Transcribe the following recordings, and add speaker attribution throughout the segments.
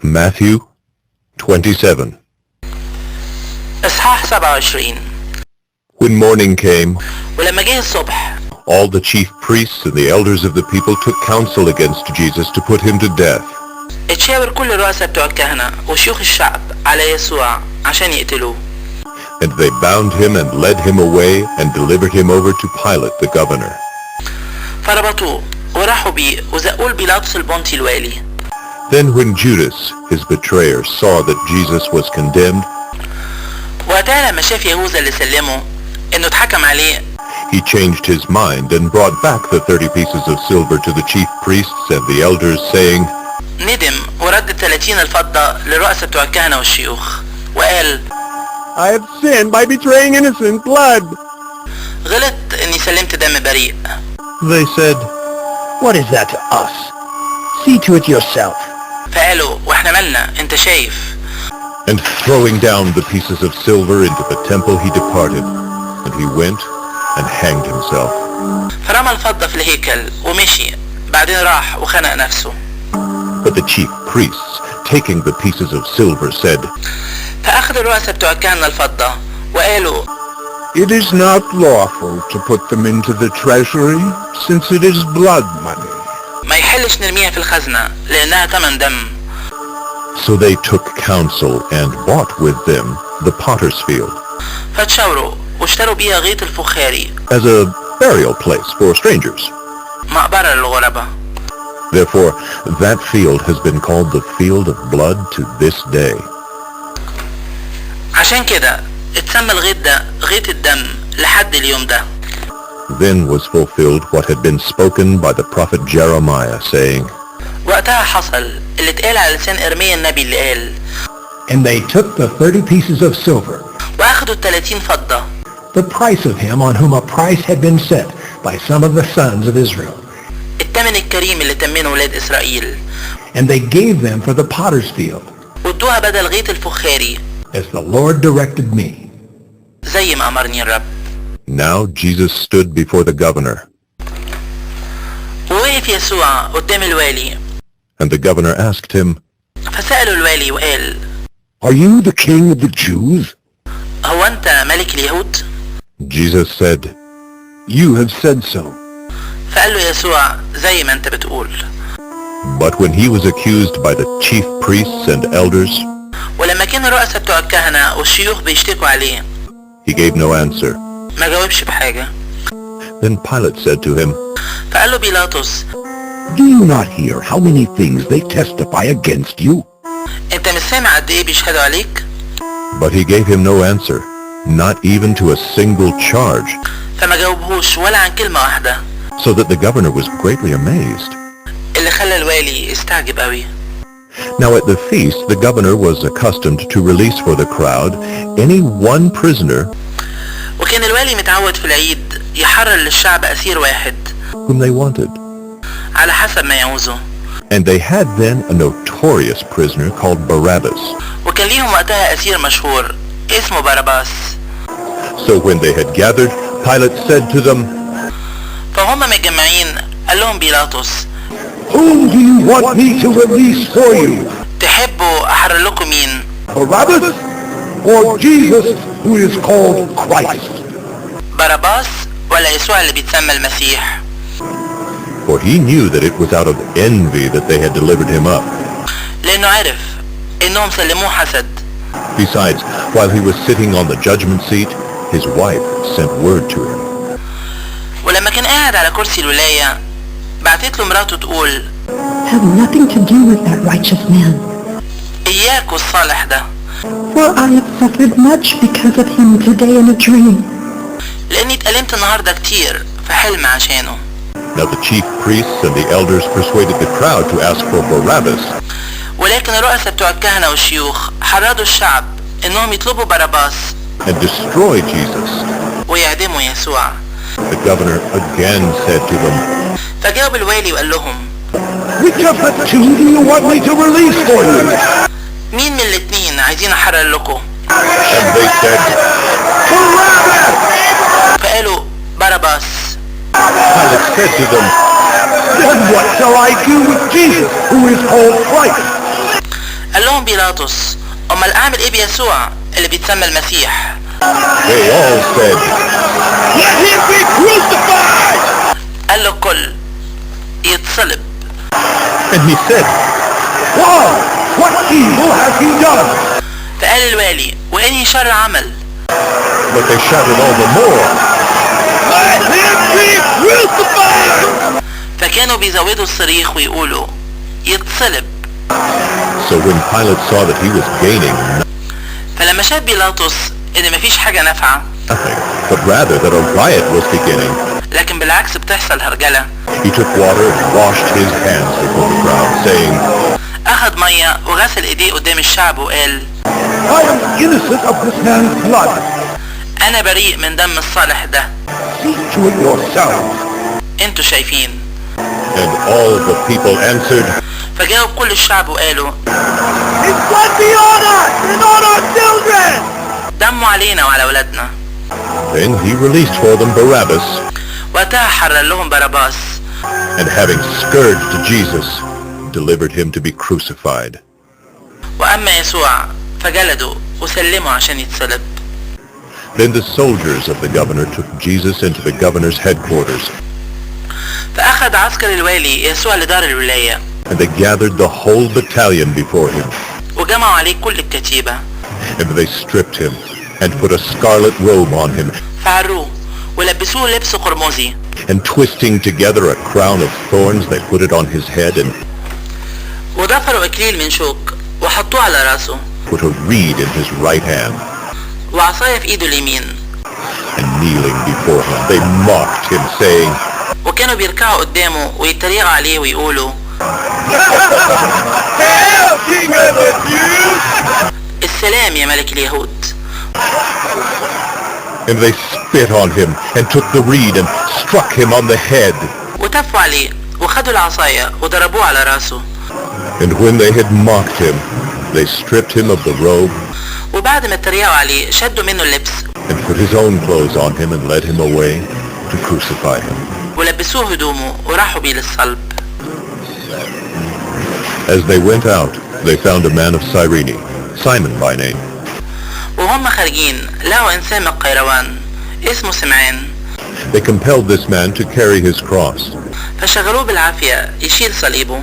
Speaker 1: Matthew 27.
Speaker 2: إصحاح 27.
Speaker 1: When morning came,
Speaker 2: ولما جه الصبح
Speaker 1: all the chief priests and the elders of the people took counsel against Jesus to put him to death.
Speaker 2: اتشاور كل الرؤساء بتوع الكهنة وشيوخ الشعب على يسوع عشان يقتلوه.
Speaker 1: And they bound him and led him away and delivered him over to Pilate the governor.
Speaker 2: فربطوه وراحوا بيه وزقوه لبيلاطس البنطي الوالي.
Speaker 1: Then when Judas, his betrayer, saw that Jesus was condemned,
Speaker 2: وقتها لما شاف يهوذا اللي سلمه انه اتحكم عليه
Speaker 1: he changed his mind and brought back the 30 pieces of silver to the chief priests and the elders, saying,
Speaker 2: ندم ورد 30 الفضة للرؤساء بتوع الكهنة والشيوخ وقال
Speaker 1: I have sinned by betraying innocent blood.
Speaker 2: غلط اني سلمت دم بريء.
Speaker 1: They said,
Speaker 3: What is that to us? See to it yourself.
Speaker 2: فقالوا واحنا مالنا انت شايف.
Speaker 1: and throwing down the pieces of silver into the temple, he departed, and he went and hanged himself.
Speaker 2: فرمى الفضة في الهيكل ومشي بعدين راح وخنق نفسه.
Speaker 1: But the chief priests, taking the pieces of silver, said,
Speaker 2: فأخذ الرؤساء بتوع الكهنة الفضة وقالوا
Speaker 4: It is not lawful to put them into the treasury, since it is blood money.
Speaker 2: ما يحلش نرميها في الخزنة لأنها تمن دم.
Speaker 1: So they took counsel and bought with them the potter's field
Speaker 2: فتشاوروا واشتروا بيها غيط الفخاري
Speaker 1: as a burial place for strangers.
Speaker 2: مقبرة للغرباء.
Speaker 1: Therefore, that field has been called the field of blood to this day.
Speaker 2: عشان كده اتسمى الغيط ده غيط الدم لحد اليوم ده.
Speaker 1: Then was fulfilled what had been spoken by the prophet Jeremiah, saying,
Speaker 2: وقتها حصل اللي اتقال على لسان إرميا النبي اللي قال
Speaker 3: And they took the 30 pieces of silver,
Speaker 2: وأخدوا 30 فضة
Speaker 3: the price of him on whom a price had been set by some of the sons of Israel.
Speaker 2: الثمن الكريم اللي تمنه ولاد إسرائيل
Speaker 3: And they gave them for the potter's field,
Speaker 2: وادوها بدل غيط الفخاري
Speaker 3: as the Lord directed me.
Speaker 2: زي ما أمرني الرب.
Speaker 1: Now Jesus stood before the governor,
Speaker 2: ووقف يسوع قدام الوالي
Speaker 1: and the governor asked him,
Speaker 2: فسأله الوالي وقال
Speaker 4: Are you the king of the Jews?
Speaker 2: هو أنت ملك اليهود؟
Speaker 1: Jesus said,
Speaker 4: You have said so.
Speaker 2: فقال له يسوع زي ما أنت بتقول.
Speaker 1: But when he was accused by the chief priests and elders,
Speaker 2: ولما كان الرؤساء بتوع الكهنة والشيوخ بيشتكوا عليه
Speaker 1: he gave no answer.
Speaker 2: ما جاوبش بحاجة.
Speaker 1: Then Pilate said to him,
Speaker 2: فقال له بيلاطس
Speaker 4: Do you not hear how many things they testify against you?
Speaker 2: أنت مش سامع قد إيه بيشهدوا عليك؟
Speaker 1: But he gave him no answer, not even to a single charge,
Speaker 2: فما جاوبهوش ولا عن كلمة واحدة.
Speaker 1: so that the governor was greatly amazed.
Speaker 2: اللي خلى الوالي يستعجب قوي.
Speaker 1: Now at the feast, the governor was accustomed to release for the crowd any one prisoner
Speaker 2: وكان الوالي متعود في العيد يحرر للشعب أسير واحد
Speaker 1: whom they wanted.
Speaker 2: على حسب ما يعوزه.
Speaker 1: And they had then a notorious prisoner called Barabbas.
Speaker 2: وكان ليهم وقتها أسير مشهور اسمه باراباس.
Speaker 1: So when they had gathered, Pilate said to them,
Speaker 2: فهم متجمعين قال لهم بيلاطس
Speaker 4: Whom do you want me to release for you?
Speaker 2: تحبوا أحرر لكم مين؟
Speaker 4: Barabbas or Jesus, who is called Christ?
Speaker 2: باراباس ولا يسوع اللي بيتسمى المسيح؟
Speaker 1: for he knew that it was out of envy that they had delivered him up.
Speaker 2: لأنه عرف إنهم سلموه حسد.
Speaker 1: Besides, while he was sitting on the judgment seat, his wife sent word to him.
Speaker 2: ولما كان قاعد على كرسي الولاية بعتت له مراته تقول
Speaker 5: Have nothing to do with that righteous man,
Speaker 2: إياك والصالح ده
Speaker 5: for I have suffered much because of him today in a dream.
Speaker 2: لأني اتألمت النهاردة كتير في حلم عشانه.
Speaker 1: Now the chief priests and the elders persuaded the crowd to ask for Barabbas.
Speaker 2: ولكن الرؤساء بتوع الكهنة والشيوخ حرضوا الشعب إنهم يطلبوا باراباس
Speaker 1: and destroy Jesus.
Speaker 2: ويعدموا يسوع.
Speaker 1: The governor again said to them,
Speaker 2: فجاوب الوالي وقال لهم
Speaker 4: Which of the two do you want me to release for you?
Speaker 2: مين من الاتنين عايزين أحرر لكم؟
Speaker 1: and they said,
Speaker 4: Barabbas!
Speaker 2: فقالوا باراباس.
Speaker 1: Pilate said to them,
Speaker 4: Then what shall I do with Jesus, who is called Christ?
Speaker 2: بيلاطس امال اعمل ايه بيسوع اللي بيتسمى المسيح؟
Speaker 1: They all said,
Speaker 4: Let him be crucified!
Speaker 2: قال له الكل يتصلب.
Speaker 1: and he said,
Speaker 3: Why? What evil has he done?
Speaker 2: فقال الوالي وانهي شر عمل؟
Speaker 1: but they shouted all the more,
Speaker 4: Let him be crucified!
Speaker 2: فكانوا بيزودوا الصريخ ويقولوا يتصلب.
Speaker 1: So when Pilate saw that he was gaining
Speaker 2: فلما شاف بيلاطس ان مفيش حاجة نافعة
Speaker 1: nothing, but rather that a riot was beginning,
Speaker 2: لكن بالعكس بتحصل هرجلة،
Speaker 1: he took water and washed his hands before the crowd, saying,
Speaker 2: اخد مية وغسل ايديه قدام الشعب وقال
Speaker 3: I am innocent of this man's blood.
Speaker 2: انا بريء من دم الصالح ده،
Speaker 3: See to it yourselves.
Speaker 2: انتوا شايفين.
Speaker 1: and all the people answered,
Speaker 2: فجاوب كل الشعب وقالوا
Speaker 4: His blood be on us and on our children!
Speaker 2: دموا علينا وعلى ولادنا.
Speaker 1: then he released for them Barabbas,
Speaker 2: وقتها حرر لهم باراباس،
Speaker 1: and having scourged Jesus, delivered him to be crucified.
Speaker 2: واما يسوع فجلدوا وسلموا عشان يتصلب.
Speaker 1: Then the soldiers of the governor took Jesus into the governor's headquarters,
Speaker 2: فاخذ عسكر الوالي يسوع لدار الولاية
Speaker 1: and they gathered the whole battalion before him,
Speaker 2: وجمعوا عليه كل الكتيبة
Speaker 1: and they stripped him, and put a scarlet robe on him,
Speaker 2: فعروه ولبسوه لبس قرمزي،
Speaker 1: and twisting together a crown of thorns, they put it on his head, and
Speaker 2: وضفروا اكليل من شوك وحطوه على راسه،
Speaker 1: put a reed in his right hand,
Speaker 2: وعصاية في ايده اليمين،
Speaker 1: and kneeling before him, they mocked him, saying,
Speaker 2: وكانوا بيركعوا قدامه ويتريقوا عليه ويقولوا
Speaker 4: Hail, King of the Jews!
Speaker 2: السلام يا ملك اليهود.
Speaker 1: and they spit on him, and took the reed, and struck him on the head.
Speaker 2: وتفوا عليه وخدوا العصاية وضربوه على راسه،
Speaker 1: And when they had mocked him, they stripped him of the robe,
Speaker 2: وبعد ما اتريقوا عليه شدوا منه اللبس
Speaker 1: and put his own clothes on him, and led him away to crucify him.
Speaker 2: ولبسوه هدومه وراحوا بيه للصلب.
Speaker 1: As they went out, they found a man of Cyrene, Simon by name.
Speaker 2: وهم خارجين لقوا انسان من القيروان اسمه سمعان،
Speaker 1: They compelled this man to carry his cross.
Speaker 2: فشغلوه بالعافية يشيل صليبه.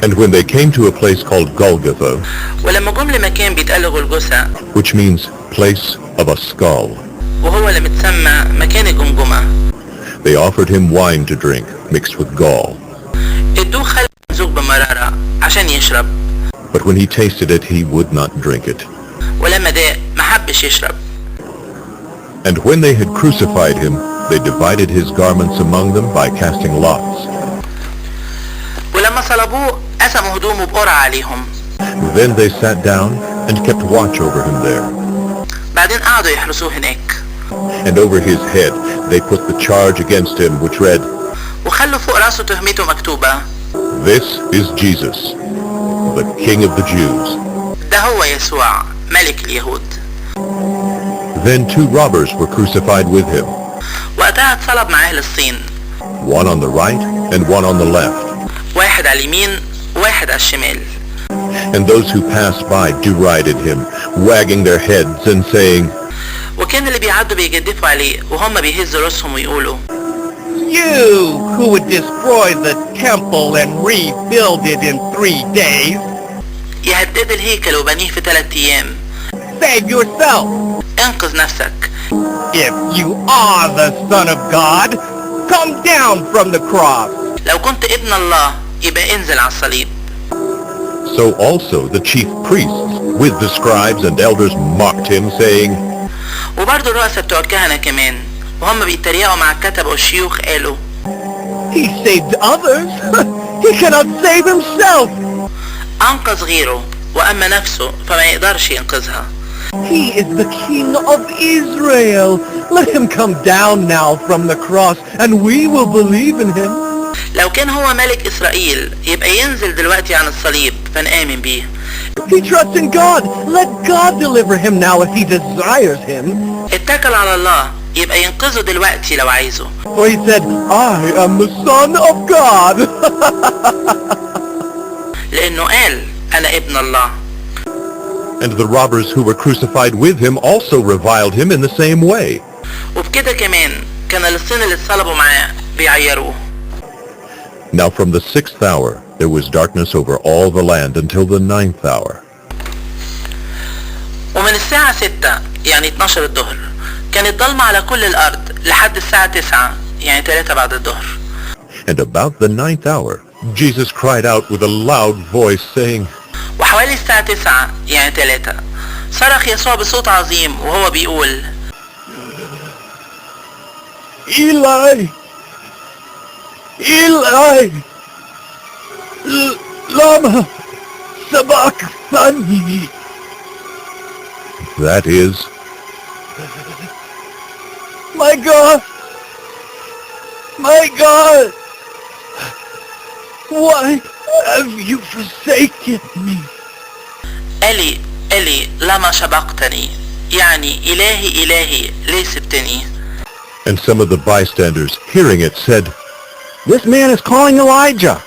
Speaker 1: And when they came to a place called Golgotha,
Speaker 2: ولما جم لمكان بيتقال له جلجثة
Speaker 1: which means place of a skull,
Speaker 2: وهو اللي متسمى مكان الجمجمة،
Speaker 1: they offered him wine to drink mixed with gall.
Speaker 2: ادوه خل ممزوج بمرارة عشان يشرب،
Speaker 1: But when he tasted it, he would not drink it.
Speaker 2: ولما داق ما حبش يشرب.
Speaker 1: And when they had crucified him, they divided his garments among them by casting lots.
Speaker 2: ولما صلبوه قسموا هدومه بقرعة عليهم.
Speaker 1: Then they sat down and kept watch over him there.
Speaker 2: بعدين قعدوا يحرسوه هناك،
Speaker 1: And over his head they put the charge against him, which read,
Speaker 2: وخلوا فوق راسه تهمته مكتوبة
Speaker 1: This is Jesus, the King of the Jews.
Speaker 2: ده هو يسوع ملك اليهود.
Speaker 1: Then 2 robbers were crucified with him,
Speaker 2: وقتها اتصلب مع أهل الصين،
Speaker 1: one on the right and one on the left.
Speaker 2: واحد على اليمين وواحد على الشمال.
Speaker 1: And those who passed by derided him, wagging their heads and saying,
Speaker 2: وكان اللي بيعدوا بيجدفوا عليه وهم بيهزوا راسهم ويقولوا
Speaker 4: You who would destroy the temple and rebuild it in 3 days,
Speaker 2: يهدد الهيكل وبنيه في 3 أيام،
Speaker 4: save yourself.
Speaker 2: انقذ نفسك.
Speaker 4: If you are the Son of God, come down from the cross.
Speaker 2: لو كنت ابن الله يبقى انزل على الصليب.
Speaker 1: So also the chief priests with the scribes and elders mocked him, saying,
Speaker 2: وبرضه الرؤساء بتوع الكهنة كمان وهم بيتريقوا مع الكتبة والشيوخ قالوا
Speaker 4: He saved others. He cannot save himself.
Speaker 2: أنقذ غيره وأما نفسه فما يقدرش ينقذها.
Speaker 4: He is the King of Israel. Let him come down now from the cross and we will believe in him.
Speaker 2: لو كان هو ملك إسرائيل يبقى ينزل دلوقتي عن الصليب فنآمن بيه.
Speaker 4: He trusts in God. Let God deliver him now if he desires him.
Speaker 2: اتكل على الله يبقى ينقذه دلوقتي لو عايزه.
Speaker 4: For he said, I am the Son of God.
Speaker 2: لأنه قال أنا ابن الله.
Speaker 1: And the robbers who were crucified with him also reviled him in the same way.
Speaker 2: وبكده كمان كان اللصين اللي اتصلبوا معاه بيعيروه.
Speaker 1: Now from the 6th hour there was darkness over all the land until the 9th hour.
Speaker 2: ومن الساعة 6 يعني 12 الظهر كانت ضلمة على كل الأرض لحد الساعة 9 يعني 3 بعد الظهر.
Speaker 1: And about the 9th hour Jesus cried out with a loud voice saying,
Speaker 2: وحوالي الساعة 9 يعني 3 صرخ يسوع بصوت عظيم وهو بيقول:
Speaker 4: إيلاي إيلاي لما سبقتني.
Speaker 1: that is,
Speaker 4: My God, why have you forsaken me?
Speaker 2: إلي إلي لما سبقتني يعني إلهي إلهي ليه سبتني.
Speaker 1: and some of the bystanders hearing it said,
Speaker 4: This man is calling Elijah.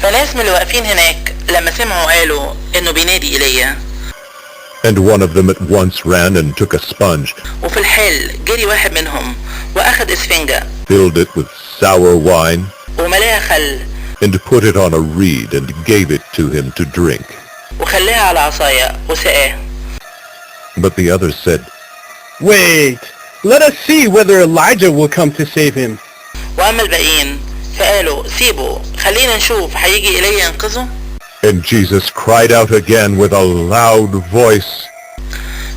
Speaker 2: فناس من اللي واقفين هناك لما سمعوا قالوا إنه بينادي إيليا.
Speaker 1: and one of them at once ran and took a sponge,
Speaker 2: وفي الحال جري واحد منهم وأخذ إسفنجة
Speaker 1: filled it with sour wine,
Speaker 2: وملاها خل
Speaker 1: and put it on a reed and gave it to him to drink.
Speaker 2: وخلاها على عصاية وسقاه.
Speaker 1: But the others said,
Speaker 4: Wait, let us see whether Elijah will come to save him.
Speaker 2: وأما الباقيين فقالوا سيبوا خلينا نشوف هيجي إيليا ينقذه.
Speaker 1: and Jesus cried out again with a loud voice,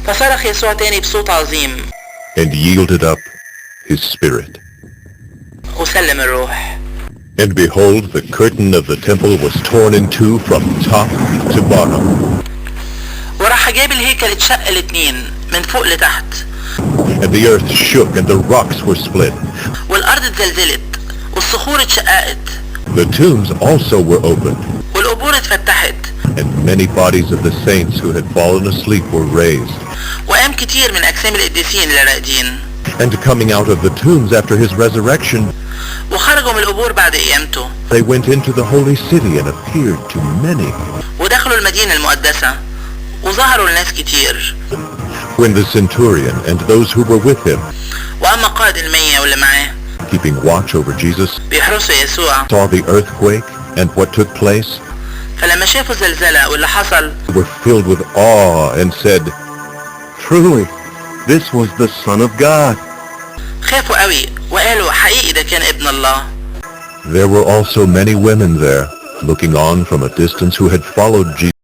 Speaker 2: فصرخ يسوع تاني بصوت عظيم
Speaker 1: and yielded up his spirit.
Speaker 2: وسلم الروح.
Speaker 1: And behold, the curtain of the temple was torn in two from top to bottom.
Speaker 2: وراح جاب الهيكل اتشق الاتنين من فوق لتحت.
Speaker 1: And the earth shook and the rocks were split.
Speaker 2: والأرض اتزلزلت والصخور اتشققت.
Speaker 1: The tombs also were opened,
Speaker 2: والقبور اتفتحت.
Speaker 1: and many bodies of the saints who had fallen asleep were raised.
Speaker 2: وقام كتير من أجسام القديسين اللي راقدين.
Speaker 1: And coming out of the tombs after his resurrection,
Speaker 2: وخرجوا من القبور بعد قيامته.
Speaker 1: they went into the holy city and appeared to many.
Speaker 2: ودخلوا المدينة المقدسة وظهروا لناس كتير.
Speaker 1: When the centurion and those who were with him,
Speaker 2: وأما قائد المية واللي معاه
Speaker 1: keeping watch over Jesus,
Speaker 2: بيحرسوا يسوع،
Speaker 1: saw the earthquake and what took place,
Speaker 2: فلما شافوا الزلزلة واللي حصل
Speaker 1: were filled with awe and said,
Speaker 4: Truly, this was the Son of God.
Speaker 2: خافوا قوي وقالوا حقيقي ده كان ابن الله.
Speaker 1: There were also many women there, looking on from a distance, who had followed Jesus